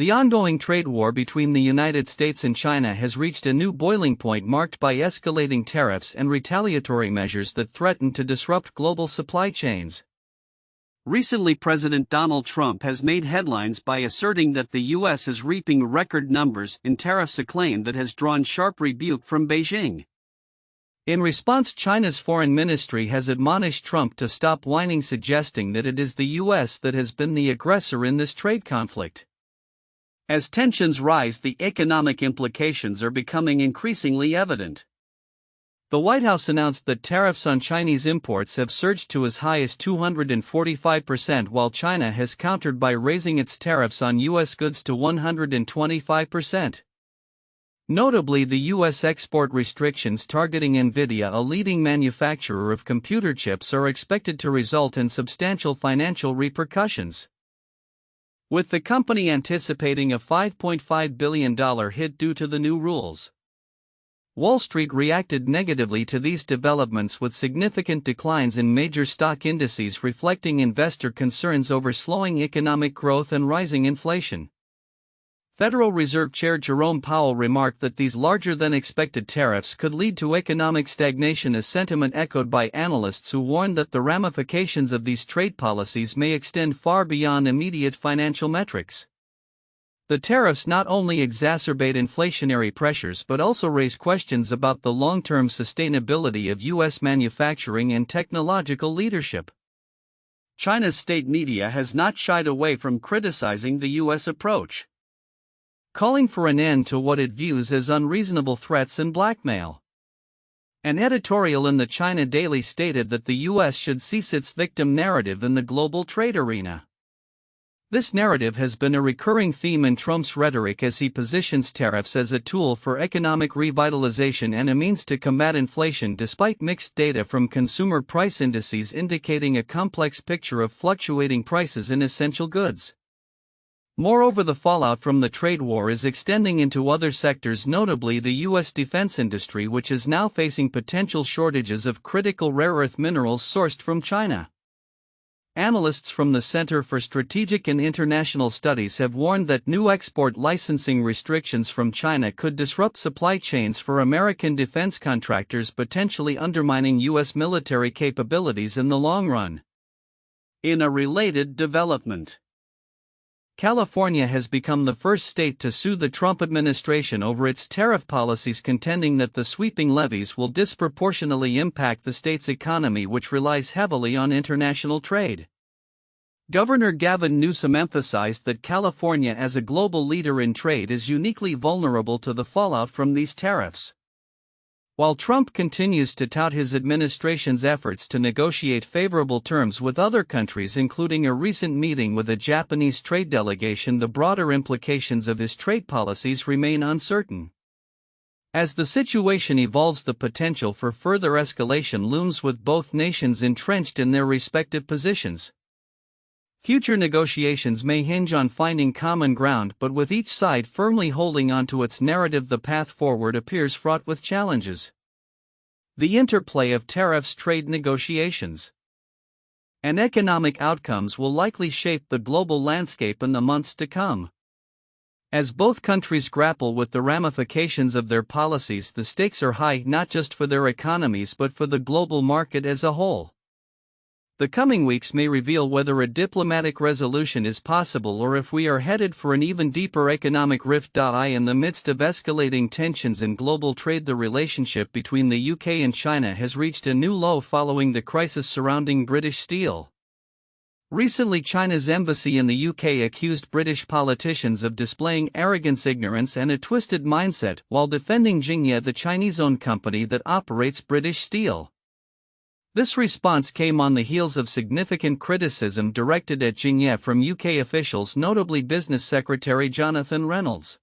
The ongoing trade war between the United States and China has reached a new boiling point marked by escalating tariffs and retaliatory measures that threaten to disrupt global supply chains. Recently, President Donald Trump has made headlines by asserting that the U.S. is reaping record numbers in tariffs, a claim that has drawn sharp rebuke from Beijing. In response, China's foreign ministry has admonished Trump to stop whining, suggesting that it is the U.S. that has been the aggressor in this trade conflict. As tensions rise, the economic implications are becoming increasingly evident. The White House announced that tariffs on Chinese imports have surged to as high as 245%, while China has countered by raising its tariffs on U.S. goods to 125%. Notably, the U.S. export restrictions targeting Nvidia, a leading manufacturer of computer chips, are expected to result in substantial financial repercussions, with the company anticipating a $5.5 billion hit due to the new rules. Wall Street reacted negatively to these developments, with significant declines in major stock indices reflecting investor concerns over slowing economic growth and rising inflation. Federal Reserve Chair Jerome Powell remarked that these larger-than-expected tariffs could lead to economic stagnation, a sentiment echoed by analysts who warned that the ramifications of these trade policies may extend far beyond immediate financial metrics. The tariffs not only exacerbate inflationary pressures but also raise questions about the long-term sustainability of U.S. manufacturing and technological leadership. China's state media has not shied away from criticizing the U.S. approach, calling for an end to what it views as unreasonable threats and blackmail. An editorial in the China Daily stated that the U.S. should cease its victim narrative in the global trade arena. This narrative has been a recurring theme in Trump's rhetoric as he positions tariffs as a tool for economic revitalization and a means to combat inflation, despite mixed data from consumer price indices indicating a complex picture of fluctuating prices in essential goods. Moreover, the fallout from the trade war is extending into other sectors, notably the U.S. defense industry, which is now facing potential shortages of critical rare earth minerals sourced from China. Analysts from the Center for Strategic and International Studies have warned that new export licensing restrictions from China could disrupt supply chains for American defense contractors, potentially undermining U.S. military capabilities in the long run. In a related development, California has become the first state to sue the Trump administration over its tariff policies, contending that the sweeping levies will disproportionately impact the state's economy, which relies heavily on international trade. Governor Gavin Newsom emphasized that California, as a global leader in trade, is uniquely vulnerable to the fallout from these tariffs. While Trump continues to tout his administration's efforts to negotiate favorable terms with other countries, including a recent meeting with a Japanese trade delegation, the broader implications of his trade policies remain uncertain. As the situation evolves, the potential for further escalation looms, with both nations entrenched in their respective positions. Future negotiations may hinge on finding common ground, but with each side firmly holding onto its narrative, the path forward appears fraught with challenges. The interplay of tariffs, trade negotiations, and economic outcomes will likely shape the global landscape in the months to come. As both countries grapple with the ramifications of their policies, the stakes are high, not just for their economies but for the global market as a whole. The coming weeks may reveal whether a diplomatic resolution is possible or if we are headed for an even deeper economic rift. In the midst of escalating tensions in global trade, the relationship between the UK and China has reached a new low following the crisis surrounding British steel. Recently, China's embassy in the UK accused British politicians of displaying arrogance, ignorance, and a twisted mindset while defending Jingye, the Chinese-owned company that operates British steel. This response came on the heels of significant criticism directed at Jingye from UK officials, notably Business Secretary Jonathan Reynolds,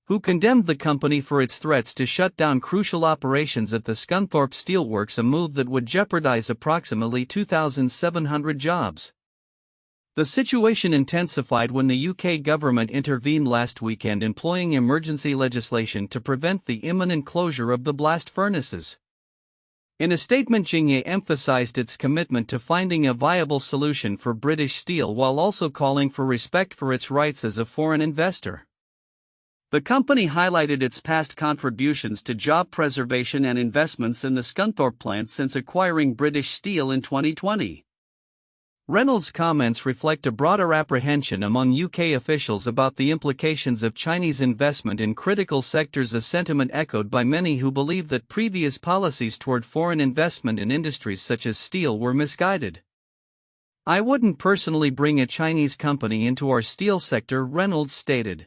who condemned the company for its threats to shut down crucial operations at the Scunthorpe Steelworks, a move that would jeopardize approximately 2,700 jobs. The situation intensified when the UK government intervened last weekend, employing emergency legislation to prevent the imminent closure of the blast furnaces. In a statement, Jingye emphasized its commitment to finding a viable solution for British steel while also calling for respect for its rights as a foreign investor. The company highlighted its past contributions to job preservation and investments in the Scunthorpe plant since acquiring British Steel in 2020. Reynolds' comments reflect a broader apprehension among UK officials about the implications of Chinese investment in critical sectors, a sentiment echoed by many who believe that previous policies toward foreign investment in industries such as steel were misguided. "I wouldn't personally bring a Chinese company into our steel sector," Reynolds stated,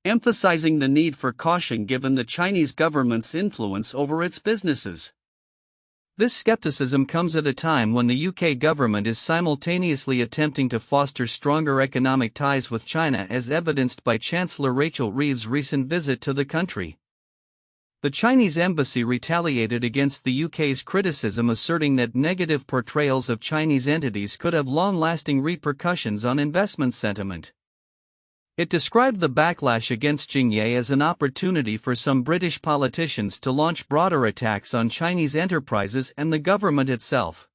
emphasizing the need for caution given the Chinese government's influence over its businesses. This skepticism comes at a time when the UK government is simultaneously attempting to foster stronger economic ties with China, as evidenced by Chancellor Rachel Reeves's recent visit to the country. The Chinese embassy retaliated against the UK's criticism, asserting that negative portrayals of Chinese entities could have long-lasting repercussions on investment sentiment. It described the backlash against Jingye as an opportunity for some British politicians to launch broader attacks on Chinese enterprises and the government itself.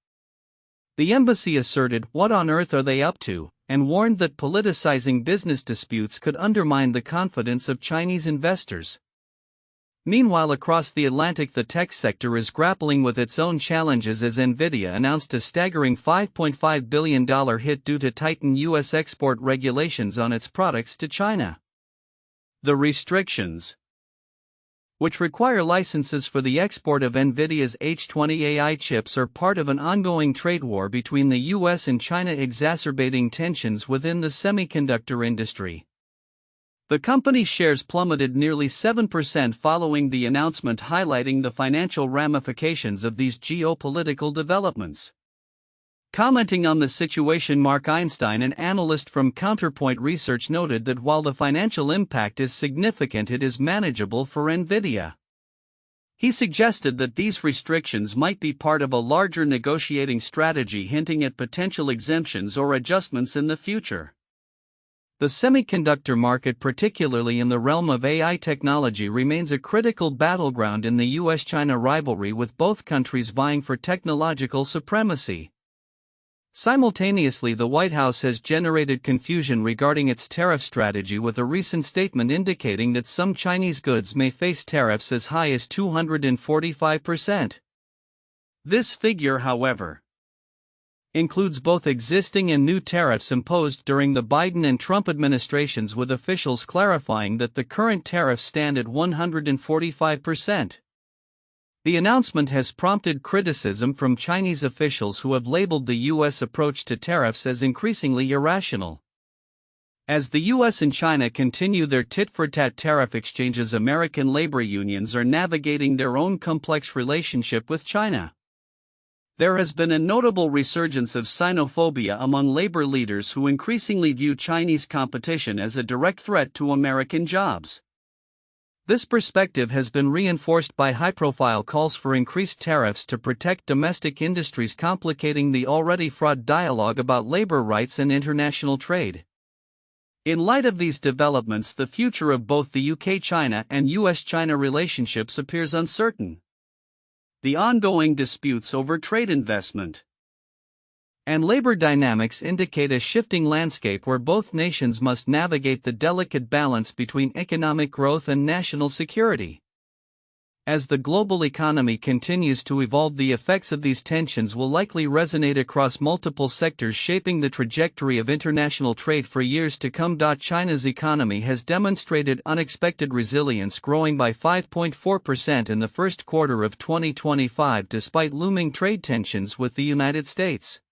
The embassy asserted, "What on earth are they up to?" and warned that politicizing business disputes could undermine the confidence of Chinese investors. Meanwhile, across the Atlantic, the tech sector is grappling with its own challenges as Nvidia announced a staggering $5.5 billion hit due to tightened U.S. export regulations on its products to China. The restrictions, which require licenses for the export of Nvidia's H20 AI chips, are part of an ongoing trade war between the U.S. and China, exacerbating tensions within the semiconductor industry. The company's shares plummeted nearly 7% following the announcement, highlighting the financial ramifications of these geopolitical developments. Commenting on the situation, Mark Einstein, an analyst from Counterpoint Research, noted that while the financial impact is significant, it is manageable for Nvidia. He suggested that these restrictions might be part of a larger negotiating strategy, hinting at potential exemptions or adjustments in the future. The semiconductor market, particularly in the realm of AI technology, remains a critical battleground in the US-China rivalry, with both countries vying for technological supremacy. Simultaneously, the White House has generated confusion regarding its tariff strategy, with a recent statement indicating that some Chinese goods may face tariffs as high as 245%. This figure, however, includes both existing and new tariffs imposed during the Biden and Trump administrations, with officials clarifying that the current tariffs stand at 145%. The announcement has prompted criticism from Chinese officials who have labeled the U.S. approach to tariffs as increasingly irrational. As the U.S. and China continue their tit-for-tat tariff exchanges, American labor unions are navigating their own complex relationship with China. There has been a notable resurgence of xenophobia among labor leaders who increasingly view Chinese competition as a direct threat to American jobs. This perspective has been reinforced by high-profile calls for increased tariffs to protect domestic industries, complicating the already fraught dialogue about labor rights and international trade. In light of these developments, the future of both the UK-China and US-China relationships appears uncertain. The ongoing disputes over trade, investment, and labor dynamics indicate a shifting landscape where both nations must navigate the delicate balance between economic growth and national security. As the global economy continues to evolve, the effects of these tensions will likely resonate across multiple sectors, shaping the trajectory of international trade for years to come. China's economy has demonstrated unexpected resilience, growing by 5.4% in the first quarter of 2025 despite looming trade tensions with the United States.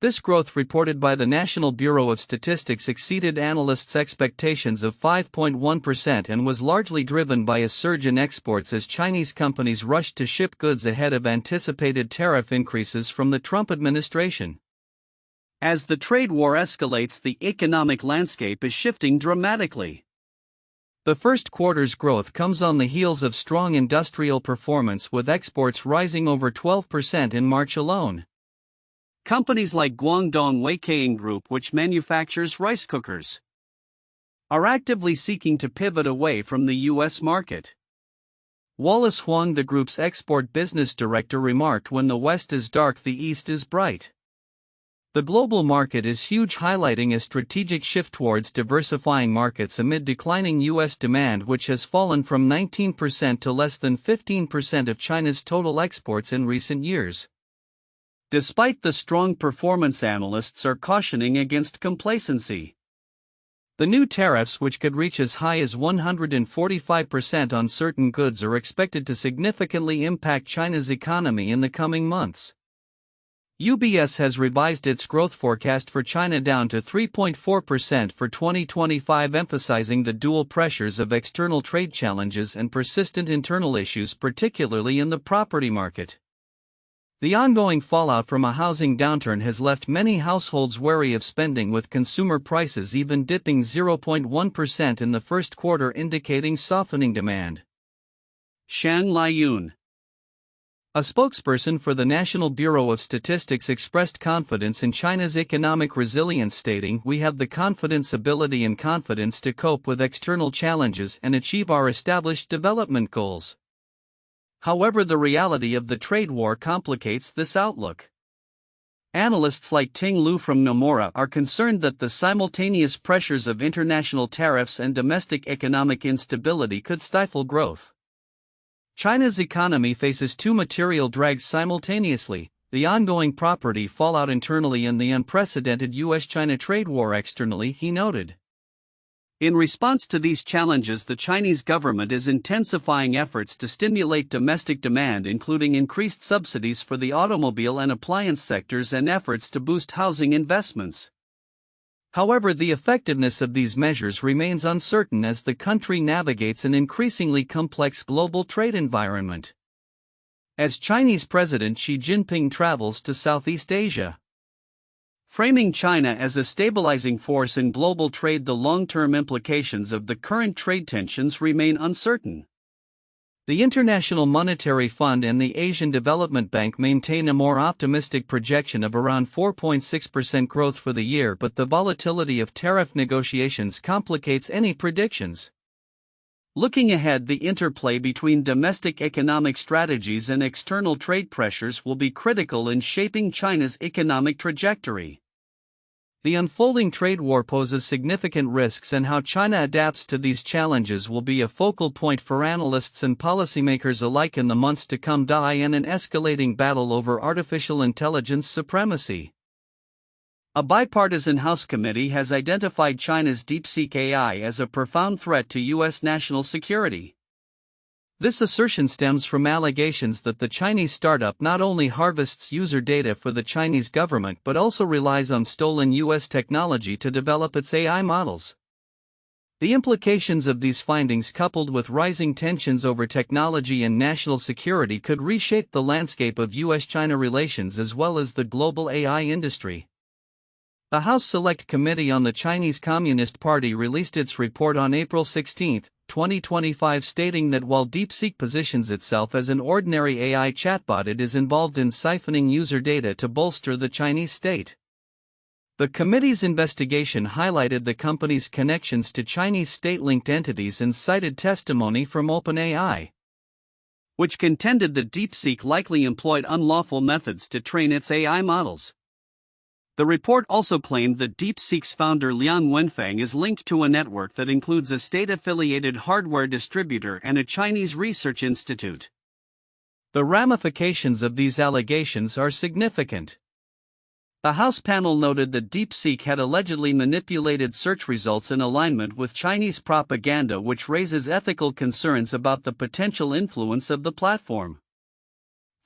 This growth, reported by the National Bureau of Statistics, exceeded analysts' expectations of 5.1% and was largely driven by a surge in exports as Chinese companies rushed to ship goods ahead of anticipated tariff increases from the Trump administration. As the trade war escalates, the economic landscape is shifting dramatically. The first quarter's growth comes on the heels of strong industrial performance, with exports rising over 12% in March alone. Companies like Guangdong Weikeing Group, which manufactures rice cookers, are actively seeking to pivot away from the U.S. market. Wallace Huang, the group's export business director, remarked, "When the West is dark, the East is bright." The global market is huge, highlighting a strategic shift towards diversifying markets amid declining U.S. demand, which has fallen from 19% to less than 15% of China's total exports in recent years. Despite the strong performance, analysts are cautioning against complacency. The new tariffs, which could reach as high as 145% on certain goods, are expected to significantly impact China's economy in the coming months. UBS has revised its growth forecast for China down to 3.4% for 2025, emphasizing the dual pressures of external trade challenges and persistent internal issues, particularly in the property market. The ongoing fallout from a housing downturn has left many households wary of spending, with consumer prices even dipping 0.1% in the first quarter, indicating softening demand. Shan Liuyun, a spokesperson for the National Bureau of Statistics, expressed confidence in China's economic resilience, stating, "We have the confidence, ability and confidence to cope with external challenges and achieve our established development goals." However, the reality of the trade war complicates this outlook. Analysts like Ting Lu from Nomura are concerned that the simultaneous pressures of international tariffs and domestic economic instability could stifle growth. China's economy faces two material drags simultaneously: the ongoing property fallout internally and the unprecedented US-China trade war externally, he noted. In response to these challenges, the Chinese government is intensifying efforts to stimulate domestic demand, including increased subsidies for the automobile and appliance sectors and efforts to boost housing investments. However, the effectiveness of these measures remains uncertain as the country navigates an increasingly complex global trade environment. As Chinese President Xi Jinping travels to Southeast Asia, framing China as a stabilizing force in global trade, the long-term implications of the current trade tensions remain uncertain. The International Monetary Fund and the Asian Development Bank maintain a more optimistic projection of around 4.6% growth for the year, but the volatility of tariff negotiations complicates any predictions. Looking ahead, the interplay between domestic economic strategies and external trade pressures will be critical in shaping China's economic trajectory. The unfolding trade war poses significant risks, and how China adapts to these challenges will be a focal point for analysts and policymakers alike in the months to come. In an escalating battle over artificial intelligence supremacy, a bipartisan House committee has identified China's DeepSeek AI as a profound threat to U.S. national security. This assertion stems from allegations that the Chinese startup not only harvests user data for the Chinese government but also relies on stolen U.S. technology to develop its AI models. The implications of these findings, coupled with rising tensions over technology and national security, could reshape the landscape of U.S.-China relations as well as the global AI industry. The House Select Committee on the Chinese Communist Party released its report on April 16, 2025, stating that while DeepSeek positions itself as an ordinary AI chatbot, it is involved in siphoning user data to bolster the Chinese state. The committee's investigation highlighted the company's connections to Chinese state-linked entities and cited testimony from OpenAI, which contended that DeepSeek likely employed unlawful methods to train its AI models. The report also claimed that DeepSeek's founder Liang Wenfeng is linked to a network that includes a state-affiliated hardware distributor and a Chinese research institute. The ramifications of these allegations are significant. The House panel noted that DeepSeek had allegedly manipulated search results in alignment with Chinese propaganda, which raises ethical concerns about the potential influence of the platform.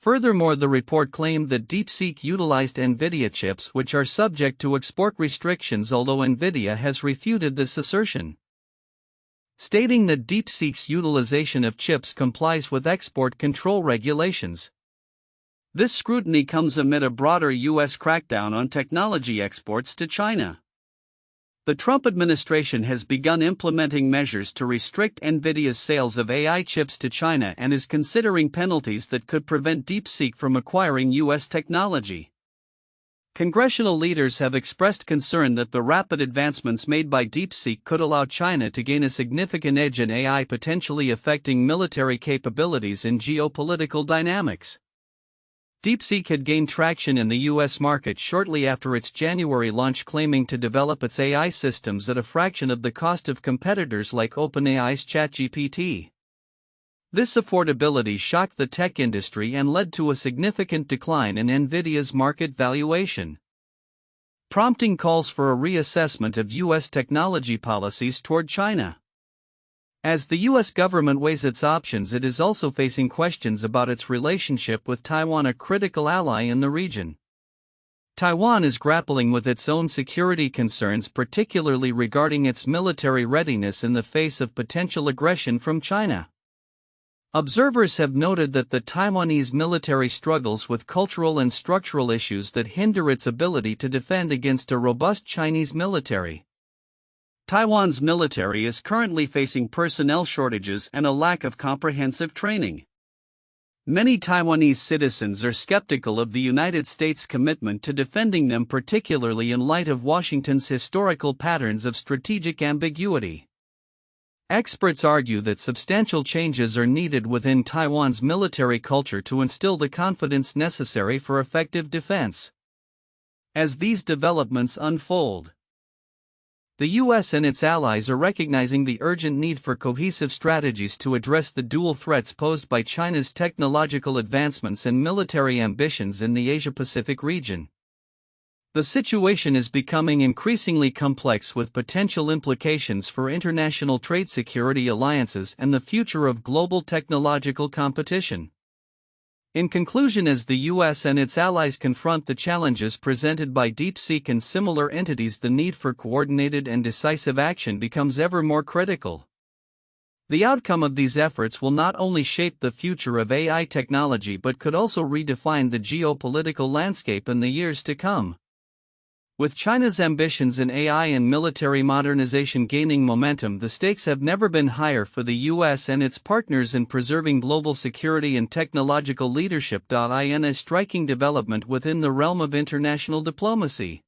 Furthermore, the report claimed that DeepSeek utilized Nvidia chips, which are subject to export restrictions, although Nvidia has refuted this assertion, stating that DeepSeek's utilization of chips complies with export control regulations. This scrutiny comes amid a broader U.S. crackdown on technology exports to China. The Trump administration has begun implementing measures to restrict Nvidia's sales of AI chips to China and is considering penalties that could prevent DeepSeek from acquiring U.S. technology. Congressional leaders have expressed concern that the rapid advancements made by DeepSeek could allow China to gain a significant edge in AI, potentially affecting military capabilities and geopolitical dynamics. DeepSeek had gained traction in the U.S. market shortly after its January launch, claiming to develop its AI systems at a fraction of the cost of competitors like OpenAI's ChatGPT. This affordability shocked the tech industry and led to a significant decline in Nvidia's market valuation, prompting calls for a reassessment of U.S. technology policies toward China. As the U.S. government weighs its options, it is also facing questions about its relationship with Taiwan, a critical ally in the region. Taiwan is grappling with its own security concerns, particularly regarding its military readiness in the face of potential aggression from China. Observers have noted that the Taiwanese military struggles with cultural and structural issues that hinder its ability to defend against a robust Chinese military. Taiwan's military is currently facing personnel shortages and a lack of comprehensive training. Many Taiwanese citizens are skeptical of the United States' commitment to defending them, particularly in light of Washington's historical patterns of strategic ambiguity. Experts argue that substantial changes are needed within Taiwan's military culture to instill the confidence necessary for effective defense. As these developments unfold, the U.S. and its allies are recognizing the urgent need for cohesive strategies to address the dual threats posed by China's technological advancements and military ambitions in the Asia-Pacific region. The situation is becoming increasingly complex, with potential implications for international trade, security alliances, and the future of global technological competition. In conclusion, as the U.S. and its allies confront the challenges presented by DeepSeek and similar entities, the need for coordinated and decisive action becomes ever more critical. The outcome of these efforts will not only shape the future of AI technology but could also redefine the geopolitical landscape in the years to come. With China's ambitions in AI and military modernization gaining momentum, the stakes have never been higher for the U.S. and its partners in preserving global security and technological leadership. In a striking development within the realm of international diplomacy,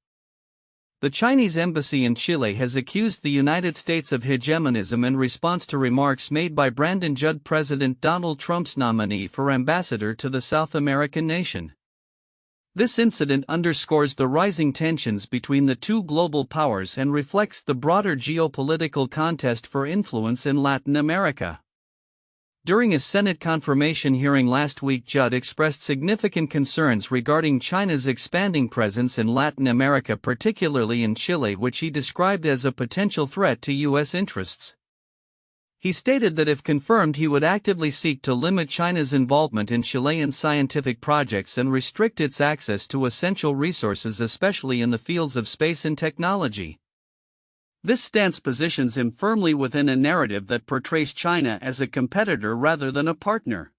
the Chinese embassy in Chile has accused the United States of hegemonism in response to remarks made by Brandon Judd, President Donald Trump's nominee for ambassador to the South American nation. This incident underscores the rising tensions between the two global powers and reflects the broader geopolitical contest for influence in Latin America. During a Senate confirmation hearing last week, Judd expressed significant concerns regarding China's expanding presence in Latin America, particularly in Chile, which he described as a potential threat to U.S. interests. He stated that if confirmed, he would actively seek to limit China's involvement in Chilean scientific projects and restrict its access to essential resources, especially in the fields of space and technology. This stance positions him firmly within a narrative that portrays China as a competitor rather than a partner,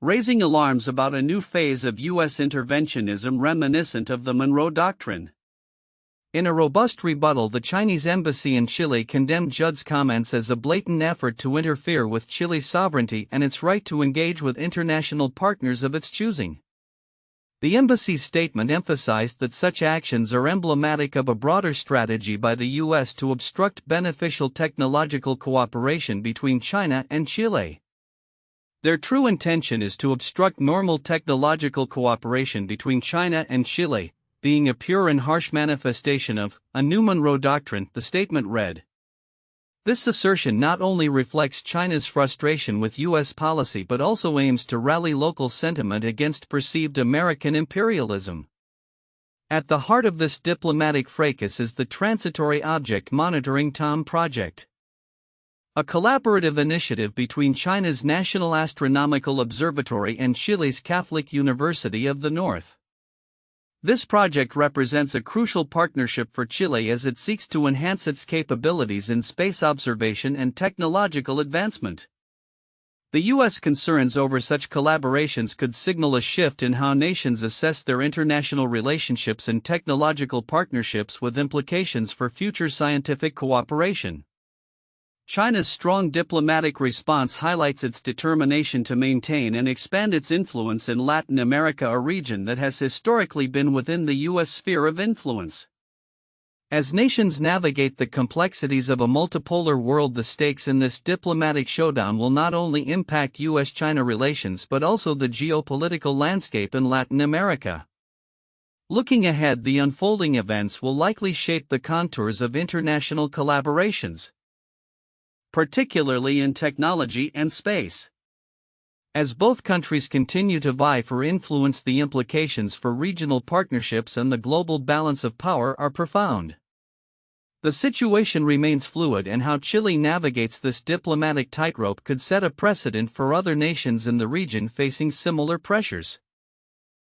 raising alarms about a new phase of U.S. interventionism reminiscent of the Monroe Doctrine. In a robust rebuttal, the Chinese embassy in Chile condemned Judd's comments as a blatant effort to interfere with Chile's sovereignty and its right to engage with international partners of its choosing. The embassy's statement emphasized that such actions are emblematic of a broader strategy by the U.S. to obstruct beneficial technological cooperation between China and Chile. Their true intention is to obstruct normal technological cooperation between China and Chile, being a pure and harsh manifestation of a new Monroe Doctrine, the statement read. This assertion not only reflects China's frustration with U.S. policy but also aims to rally local sentiment against perceived American imperialism. At the heart of this diplomatic fracas is the Transitory Object Monitoring (TOM) project, a collaborative initiative between China's National Astronomical Observatory and Chile's Catholic University of the North. This project represents a crucial partnership for Chile as it seeks to enhance its capabilities in space observation and technological advancement. The U.S. concerns over such collaborations could signal a shift in how nations assess their international relationships and technological partnerships, with implications for future scientific cooperation. China's strong diplomatic response highlights its determination to maintain and expand its influence in Latin America, a region that has historically been within the U.S. sphere of influence. As nations navigate the complexities of a multipolar world, the stakes in this diplomatic showdown will not only impact U.S.-China relations but also the geopolitical landscape in Latin America. Looking ahead, the unfolding events will likely shape the contours of international collaborations, particularly in technology and space. As both countries continue to vie for influence, the implications for regional partnerships and the global balance of power are profound. The situation remains fluid, and how Chile navigates this diplomatic tightrope could set a precedent for other nations in the region facing similar pressures.